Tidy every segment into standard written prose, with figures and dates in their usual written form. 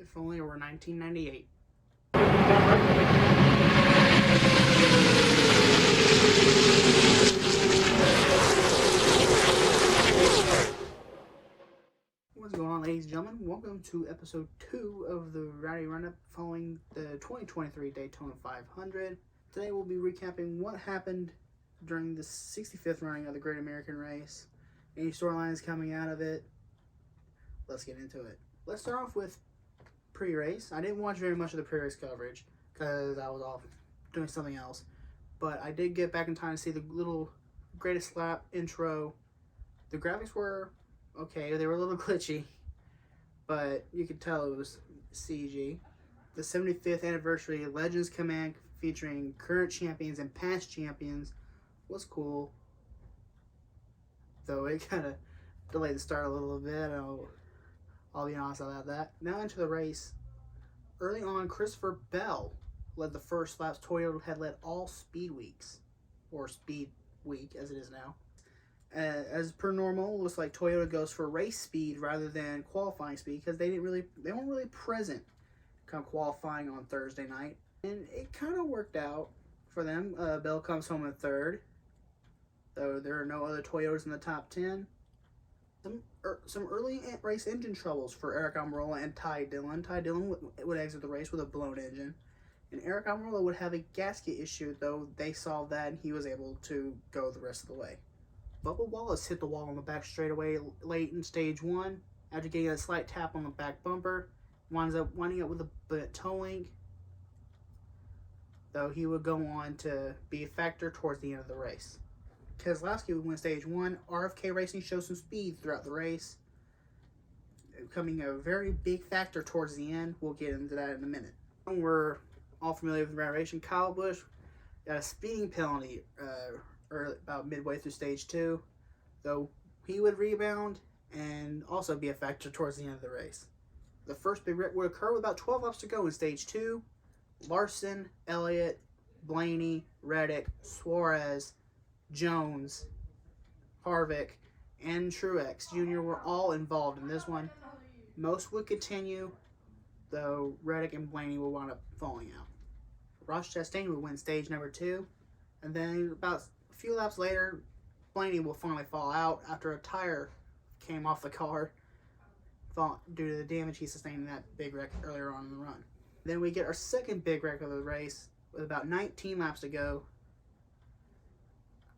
If only it were 1998. What's going on, ladies and gentlemen? Welcome to episode 2 of the Rowdy Roundup following the 2023 Daytona 500. Today we'll be recapping what happened during the 65th running of the Great American Race, any storylines coming out of it. Let's get into it. Let's start off with pre-race. I didn't watch very much of the pre-race coverage because I was off doing something else, but I did get back in time to see the little greatest lap intro. The graphics were okay, they were a little glitchy, but you could tell it was CG. The 75th anniversary Legends Command featuring current champions and past champions was cool, though it kind of delayed the start a little bit. I'll be honest about that. Now into the race. Early on, Christopher Bell led the first laps. Toyota had led all speed weeks, or speed week as it is now. As per normal, it looks like Toyota goes for race speed rather than qualifying speed because they weren't really present come qualifying on Thursday night, and it kind of worked out for them. Bell comes home in third, though there are no other Toyotas in the top 10. Some early race engine troubles for Eric Almirola and Ty Dillon. Ty Dillon would exit the race with a blown engine, and Eric Almirola would have a gasket issue, though they solved that and he was able to go the rest of the way. Bubba Wallace hit the wall on the back straightaway late in stage 1 after getting a slight tap on the back bumper. Winding up with a bit towing, though he would go on to be a factor towards the end of the race. Keselowski would win stage 1. RFK Racing showed some speed throughout the race, becoming a very big factor towards the end. We'll get into that in a minute. We're all familiar with the racing. Kyle Busch got a speeding penalty about midway through stage 2, though he would rebound and also be a factor towards the end of the race. The first big wreck would occur with about 12 laps to go in stage 2. Larson, Elliott, Blaney, Reddick, Suarez, Jones, Harvick, and Truex Jr. were all involved in this one. Most would continue, though Reddick and Blaney will wind up falling out. Ross Chastain would win stage number 2, and then about a few laps later, Blaney will finally fall out after a tire came off the car due to the damage he sustained in that big wreck earlier on in the run. Then we get our second big wreck of the race with about 19 laps to go.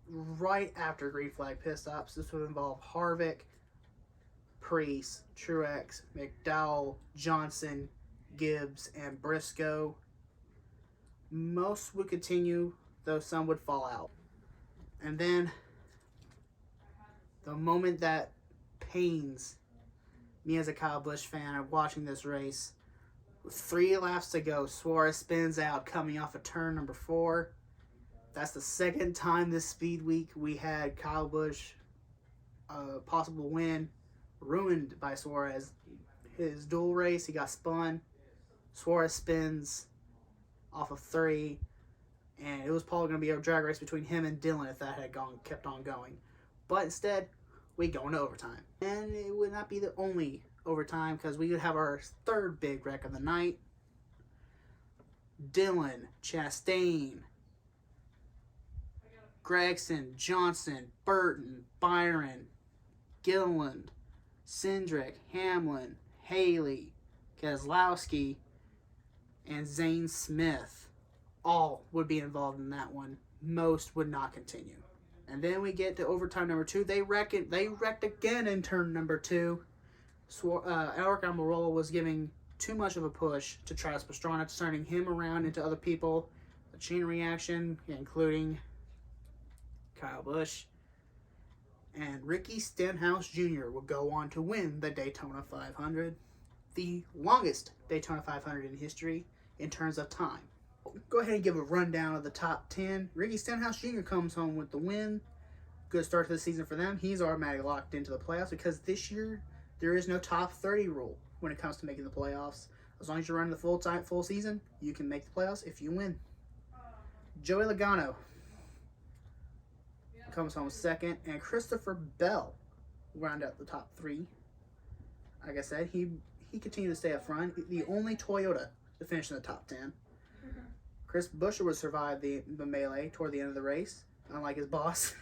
Right after green flag pit stops, this would involve Harvick, Priest, Truex, McDowell, Johnson, Gibbs, and Briscoe. Most would continue, though some would fall out. And then the moment that pains me as a Kyle Busch fan of watching this race, with 3 laps to go, Suarez spins out coming off of turn number 4. That's the second time this speed week we had Kyle Busch possible win ruined by Suarez. His dual race, he got spun. Suarez spins off of 3, and it was probably going to be a drag race between him and Dillon if that had kept on going. But instead, we go into overtime. And it would not be the only overtime because we would have our third big wreck of the night. Dillon, Chastain, Gregson, Johnson, Burton, Byron, Gilliland, Cindric, Hamlin, Haley, Keselowski, and Zane Smith all would be involved in that one. Most would not continue. And then we get to overtime number 2. They wrecked again in turn number 2. Eric Almirola was giving too much of a push to Travis Pastrana, turning him around into other people. A chain reaction, including Kyle Busch. And Ricky Stenhouse Jr. will go on to win the Daytona 500, the longest Daytona 500 in history in terms of time. Go ahead and give a rundown of the top 10. Ricky Stenhouse Jr. comes home with the win. Good start to the season for them. He's automatically locked into the playoffs because this year there is no top 30 rule when it comes to making the playoffs. As long as you're running the full season, you can make the playoffs if you win. Joey Logano comes home second, and Christopher Bell round out the top 3. Like I said, he he continued to stay up front. The only Toyota to finish in the top 10. Chris Buescher would survive the melee toward the end of the race, unlike his boss.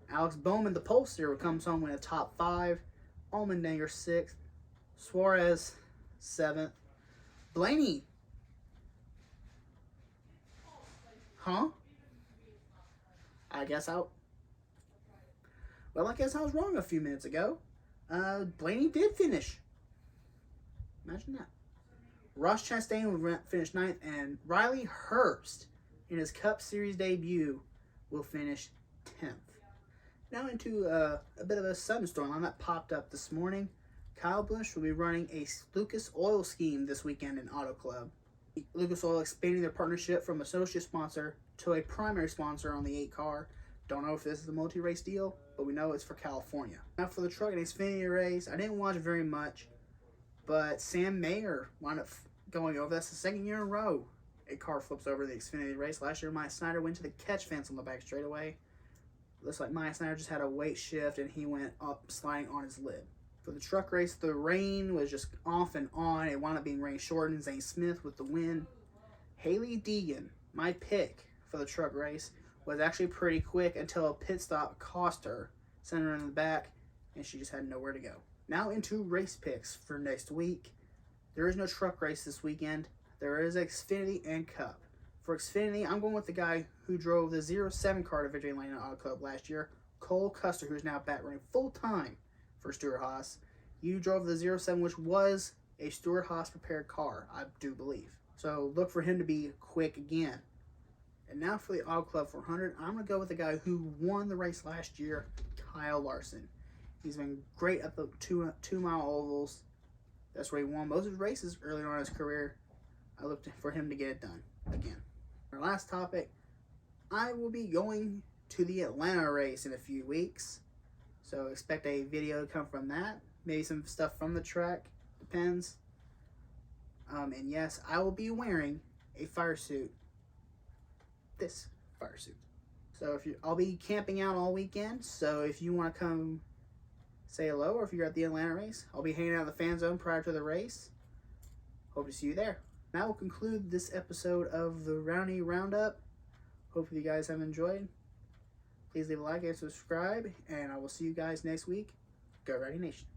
Alex Bowman, the pole steer, comes home in a top 5. Allmendinger 6th. Suarez 7th. Blaney. Huh? I guess I was wrong a few minutes ago. Blaney did finish. Imagine that. Ross Chastain will finish 9th, and Riley Herbst, in his Cup Series debut, will finish 10th. Now into a bit of a sudden storyline that popped up this morning. Kyle Busch will be running a Lucas Oil scheme this weekend in Auto Club. Lucas Oil expanding their partnership from associate sponsor to a primary sponsor on the 8 car. Don't know if this is a multi-race deal, but we know it's for California. Now for the truck and Xfinity race, I didn't watch very much, but Sam Mayer wound up going over. That's the second year in a row a car flips over the Xfinity race. Last year, Maya Snyder went to the catch fence on the back straightaway. Looks like Maya Snyder just had a weight shift and he went up sliding on his lid. For the truck race, the rain was just off and on. It wound up being rain shortened. Zane Smith with the win. Haley Deegan, my pick for the truck race, was actually pretty quick until a pit stop cost her, sent her in the back, and she just had nowhere to go. Now into race picks for next week. There is no truck race this weekend. There is Xfinity and Cup. For Xfinity, I'm going with the guy who drove the 07 car to Victory Lane Auto Club last year, Cole Custer, who's now back running full-time for Stewart-Haas. You drove the 07, which was a Stewart-Haas prepared car, I do believe. So look for him to be quick again. And now for the Auto Club 400, I'm going to go with the guy who won the race last year, Kyle Larson. He's been great at the two-mile ovals. That's where he won most of his races earlier on in his career. I looked for him to get it done again. Our last topic, I will be going to the Atlanta race in a few weeks. So expect a video to come from that. Maybe some stuff from the track. Depends. And yes, I will be wearing a fire suit. This fire suit. So I'll be camping out all weekend. So if you want to come say hello, or if you're at the Atlanta race, I'll be hanging out in the fan zone prior to the race. Hope to see you there. That will conclude this episode of the Roundy Roundup. Hopefully you guys have enjoyed. Please leave a like and subscribe, and I will see you guys next week. Go Rowdy Nation.